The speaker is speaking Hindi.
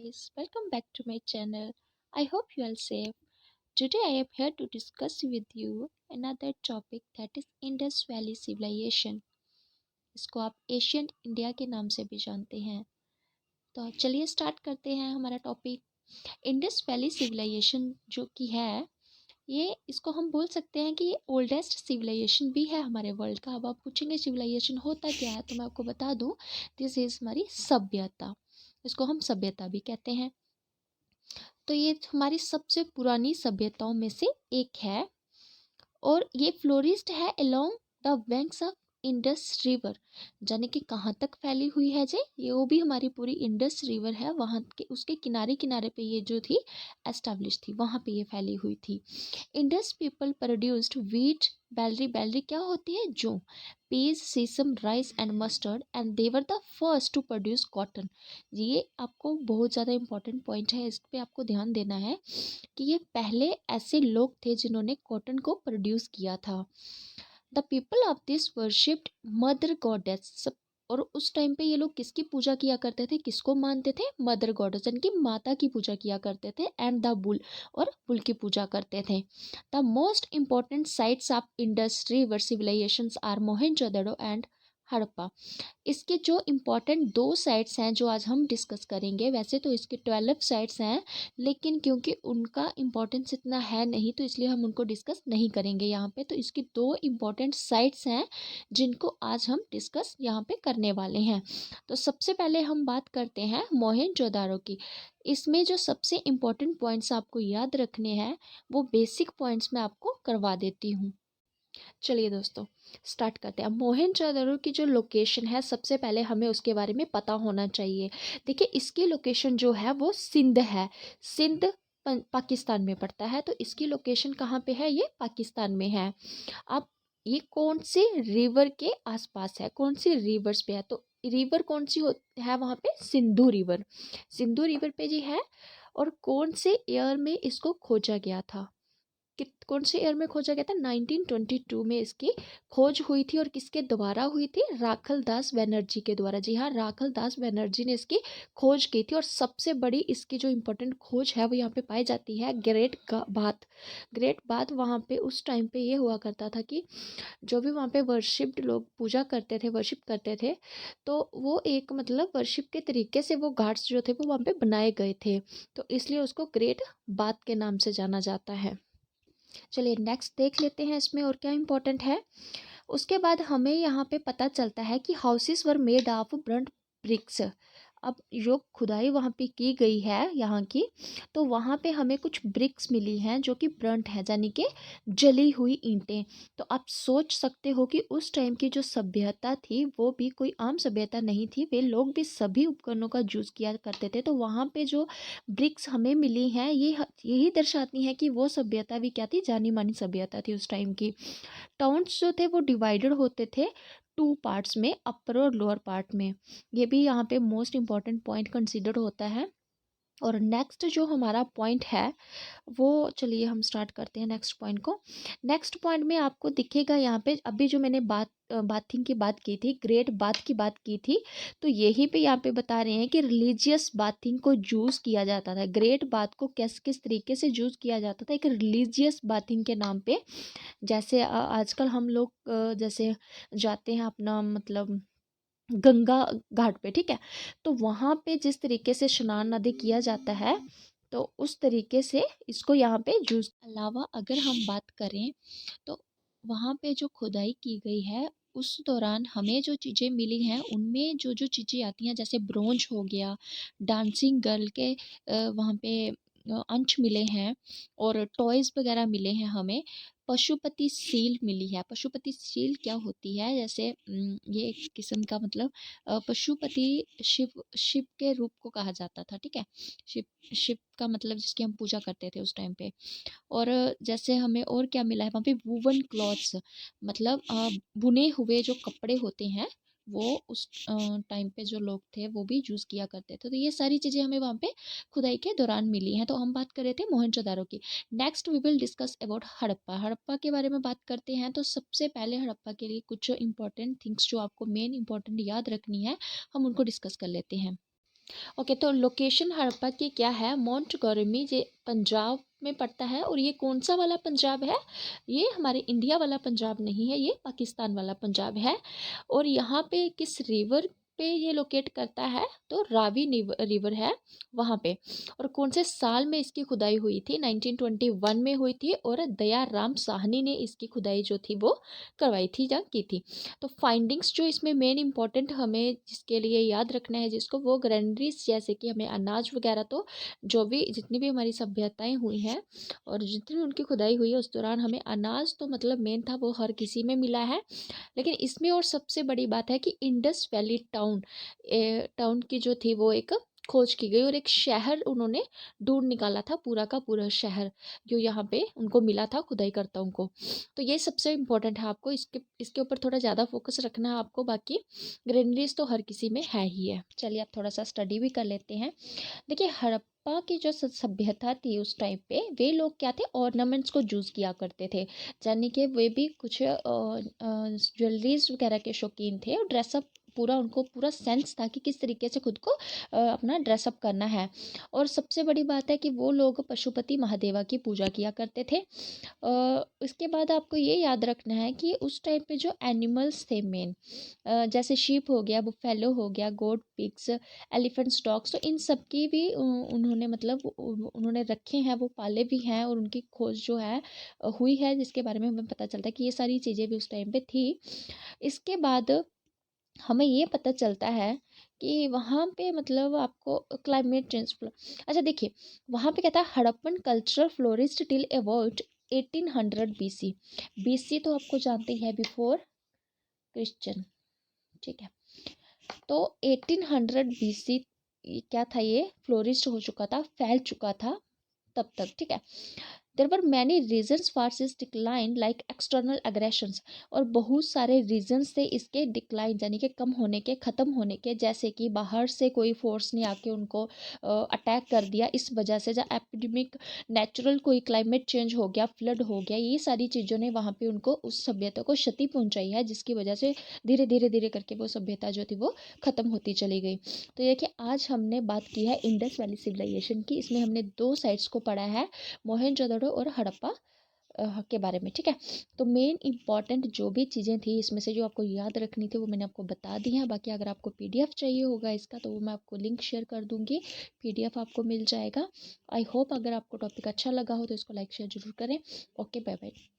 guys, welcome back to my channel. I hope you are safe. Today I am here to discuss with you another topic that is Indus Valley Civilization. इसको आप एशियंट इंडिया के नाम से भी जानते हैं। तो चलिए स्टार्ट करते हैं हमारा टॉपिक। इंडस वैली सिविलाइजेशन जो कि है, ये इसको हम बोल सकते हैं कि ये ओल्डेस्ट सिविलाइजेशन भी है हमारे वर्ल्ड का। अब आप पूछेंगे सिविलाइजेशन होता क्या है, तो मैं आपको बता दूं, दिस इज हमारी सभ्यता। इसको हम सभ्यता भी कहते हैं। तो ये हमारी सबसे पुरानी सभ्यताओं में से एक है और ये फ्लोरिस्ड है along the banks of Indus river. जाने कि कहाँ तक फैली हुई है जे, ये वो भी हमारी पूरी इंडस रिवर है, वहाँ के उसके किनारे किनारे पे ये जो थी एस्टेब्लिश थी, वहाँ पे ये फैली हुई थी। Indus people produced wheat, barley, barley क्या होती है, जो peas, sesame, rice and mustard, and they were the first to produce cotton. ये आपको बहुत ज़्यादा इंपॉर्टेंट पॉइंट है, इस पे आपको ध्यान देना है कि ये पहले ऐसे लोग थे जिन्होंने कॉटन को प्रोड्यूस किया था। The people of this worshipped mother goddess. और उस टाइम पे ये लोग किसकी पूजा किया करते थे, किसको मानते थे, मदर गॉडेस, यानी कि माता की पूजा किया करते थे, एंड द बुल, और बुल की पूजा करते थे। The most important sites of Indus river civilisations are Mohenjodaro and Harappa. इसके जो इम्पॉर्टेंट दो साइट्स हैं जो आज हम डिस्कस करेंगे, वैसे तो इसके 12 साइट्स हैं, लेकिन क्योंकि उनका इम्पोर्टेंस इतना है नहीं तो इसलिए हम उनको डिस्कस नहीं करेंगे यहाँ पे। तो इसकी दो इम्पॉर्टेंट साइट्स हैं जिनको आज हम डिस्कस यहाँ पे करने वाले हैं। तो सबसे पहले हम बात करते हैं मोहेंजोदारो की। इसमें जो सबसे इम्पोर्टेंट पॉइंट्स आपको याद रखने हैं वो बेसिक पॉइंट्स मैं आपको करवा देती हूँ। चलिए दोस्तों स्टार्ट करते हैं। मोहेंजोदड़ो की जो लोकेशन है, सबसे पहले हमें उसके बारे में पता होना चाहिए। देखिए इसकी लोकेशन जो है वो सिंध है। सिंध पाकिस्तान में पड़ता है, तो इसकी लोकेशन कहाँ पे है, ये पाकिस्तान में है। अब ये कौन से रिवर के आसपास है, कौन सी रिवर्स पे है, तो रिवर कौन सी है वहाँ पे, सिंधु रिवर। सिंधु रिवर पे जी है। और कौन से ईयर में इसको खोजा गया था, कौन से ईयर में खोजा गया था, 1922 में इसकी खोज हुई थी। और किसके द्वारा हुई थी, राखल दास बनर्जी के द्वारा। जी हाँ, राखल दास बनर्जी ने इसकी खोज की थी। और सबसे बड़ी इसकी जो इम्पोर्टेंट खोज है वो यहाँ पे पाई जाती है ग्रेट बाथ। ग्रेट बाथ वहाँ पे उस टाइम पे ये हुआ करता था कि जो भी वहाँ पे वर्शिप्ड लोग पूजा करते थे, वर्शिप करते थे, तो वो एक मतलब वर्शिप के तरीके से वो घाट्स जो थे वो वहाँ पे बनाए गए थे, तो इसलिए उसको ग्रेट बाथ के नाम से जाना जाता है। चलिए नेक्स्ट देख लेते हैं इसमें और क्या इम्पोर्टेंट है। उसके बाद हमें यहाँ पे पता चलता है कि houses were made of burnt bricks. अब जो खुदाई वहाँ पे की गई है यहाँ की, तो वहाँ पे हमें कुछ ब्रिक्स मिली हैं जो कि ब्रंट है, यानी कि जली हुई ईंटें। तो आप सोच सकते हो कि उस टाइम की जो सभ्यता थी वो भी कोई आम सभ्यता नहीं थी, वे लोग भी सभी उपकरणों का यूज़ किया करते थे। तो वहाँ पे जो ब्रिक्स हमें मिली हैं ये यही दर्शाती हैं कि वो सभ्यता भी क्या थी, जानी मानी सभ्यता थी उस टाइम की। टाउन्स जो थे वो डिवाइडेड होते थे टू पार्ट्स में, अपर और लोअर पार्ट में। ये भी यहाँ पे मोस्ट इम्पॉर्टेंट पॉइंट कंसिडर होता है। और नेक्स्ट जो हमारा पॉइंट है वो, चलिए हम स्टार्ट करते हैं नेक्स्ट पॉइंट को। नेक्स्ट पॉइंट में आपको दिखेगा यहाँ पे, अभी जो मैंने बाथिंग की बात की थी, ग्रेट बाथ की बात की थी, तो यही पे यहाँ पे बता रहे हैं कि रिलीजियस बाथिंग को यूज़ किया जाता था। ग्रेट बाथ को किस किस तरीके से यूज़ किया जाता था, एक रिलीजियस बाथिंग के नाम पे। जैसे आजकल हम लोग जैसे जाते हैं अपना मतलब गंगा घाट पे, ठीक है, तो वहाँ पे जिस तरीके से स्नान आदि किया जाता है, तो उस तरीके से इसको यहाँ पे यूज। अलावा अगर हम बात करें तो वहाँ पे जो खुदाई की गई है उस दौरान हमें जो चीज़ें मिली हैं उनमें जो जो चीज़ें आती हैं, जैसे ब्रोंज हो गया, डांसिंग गर्ल के वहाँ पे अंश मिले हैं, और टॉयज़ वगैरह मिले हैं हमें। पशुपति सील मिली है। पशुपति सील क्या होती है, जैसे ये एक किस्म का मतलब पशुपति शिव शिव के रूप को कहा जाता था, ठीक है। शिव शिव का मतलब जिसकी हम पूजा करते थे उस टाइम पे। और जैसे हमें और क्या मिला है वहाँ पे, वूवन क्लॉथ्स, मतलब बुने हुए जो कपड़े होते हैं वो उस टाइम पे जो लोग थे वो भी यूज़ किया करते थे। तो ये सारी चीज़ें हमें वहाँ पे खुदाई के दौरान मिली हैं। तो हम बात कर रहे थे मोहनजोदारो की। Next we will discuss about Harappa. Harappa के बारे में बात करते हैं। तो सबसे पहले हड़प्पा के लिए कुछ इंपॉर्टेंट थिंग्स जो आपको मेन इंपॉर्टेंट याद रखनी है, हम उनको डिस्कस कर लेते हैं। ओके, तो लोकेशन हड़प्पा की क्या है, मोंटगोमरी ये पंजाब में पड़ता है। और ये कौन सा वाला पंजाब है, ये हमारे इंडिया वाला पंजाब नहीं है, ये पाकिस्तान वाला पंजाब है। और यहाँ पे किस रिवर पे ये लोकेट करता है, तो रावी रिवर है वहाँ पे। और कौन से साल में इसकी खुदाई हुई थी, 1921 में हुई थी। और दया राम साहनी ने इसकी खुदाई जो थी वो करवाई थी या की थी। तो फाइंडिंग्स जो इसमें मेन इंपॉर्टेंट हमें जिसके लिए याद रखना है जिसको, वो ग्रैनरीज, जैसे कि हमें अनाज वगैरह, तो जो भी जितनी भी हमारी सभ्यताएं हुई हैं और जितनी भी उनकी खुदाई हुई है उस दौरान हमें अनाज तो मतलब मेन था वो हर किसी में मिला है। लेकिन इसमें और सबसे बड़ी बात है कि इंडस वैली टाउन की जो थी वो एक खोज की गई, और एक शहर उन्होंने ढूंढ निकाला था, पूरा का पूरा शहर जो यहाँ पे उनको मिला था खुदाईकर्ताओं को। तो ये सबसे इम्पोर्टेंट है, आपको इसके इसके ऊपर थोड़ा ज़्यादा फोकस रखना है आपको। बाकी ग्रीनरीज तो हर किसी में है ही है। चलिए आप थोड़ा सा स्टडी भी कर लेते हैं। देखिए हड़प्पा की जो सभ्यता थी उस टाइम पे, वे लोग क्या थे, ऑर्नामेंट्स को यूज़ किया करते थे। यानी कि वे भी कुछ ज्वेलरीज वगैरह के शौकीन थे, और ड्रेसअप पूरा उनको पूरा सेंस था कि किस तरीके से खुद को अपना ड्रेसअप करना है। और सबसे बड़ी बात है कि वो लोग पशुपति महादेवा की पूजा किया करते थे। इसके बाद आपको ये याद रखना है कि उस टाइम पे जो एनिमल्स थे मेन, जैसे शीप हो गया, बुफेलो हो गया, गोट, पिग्स, एलिफेंट्स, डॉग्स, तो इन सब की भी उन्होंने मतलब उन्होंने रखे हैं, वो पाले भी हैं, और उनकी खोज जो है हुई है, जिसके बारे में हमें पता चलता है कि ये सारी चीज़ें भी उस टाइम पे थी। इसके बाद हमें ये पता चलता है कि वहाँ पे मतलब आपको क्लाइमेट चेंज। अच्छा देखिए, वहाँ पे कहता है Harappan cultural florist till about 1800 BC। BC तो आपको जानते ही है, बिफोर क्रिश्चियन, ठीक है। तो 1800 BC क्या था, ये फ्लोरिस्ट हो चुका था, फैल चुका था तब तक, ठीक है। There were many reasons for this decline like external aggressions. और बहुत सारे रीजन्स थे इसके डिक्लाइन यानी कि कम होने के, ख़त्म होने के, जैसे कि बाहर से कोई फोर्स ने आके उनको अटैक कर दिया, इस वजह से या एपिडेमिक, नेचुरल कोई क्लाइमेट चेंज हो गया, फ्लड हो गया, ये सारी चीज़ों ने वहाँ पे उनको, उस सभ्यता को क्षति पहुँचाई है, जिसकी वजह से धीरे धीरे धीरे करके वो सभ्यता जो थी वो ख़त्म होती चली गई। तो ये कि आज हमने बात की है इंडस वैली सिविलाइजेशन की। इसमें हमने दो साइट्स को पढ़ा है, मोहनजोदड़ो और हड़प्पा के बारे में, ठीक है। तो मेन इंपॉर्टेंट जो भी चीज़ें थी इसमें से जो आपको याद रखनी थी वो मैंने आपको बता दी हैं। बाकी अगर आपको पीडीएफ चाहिए होगा इसका तो वो मैं आपको लिंक शेयर कर दूंगी, पीडीएफ आपको मिल जाएगा। आई होप अगर आपको टॉपिक अच्छा लगा हो तो इसको लाइक शेयर जरूर करें। Okay, bye bye.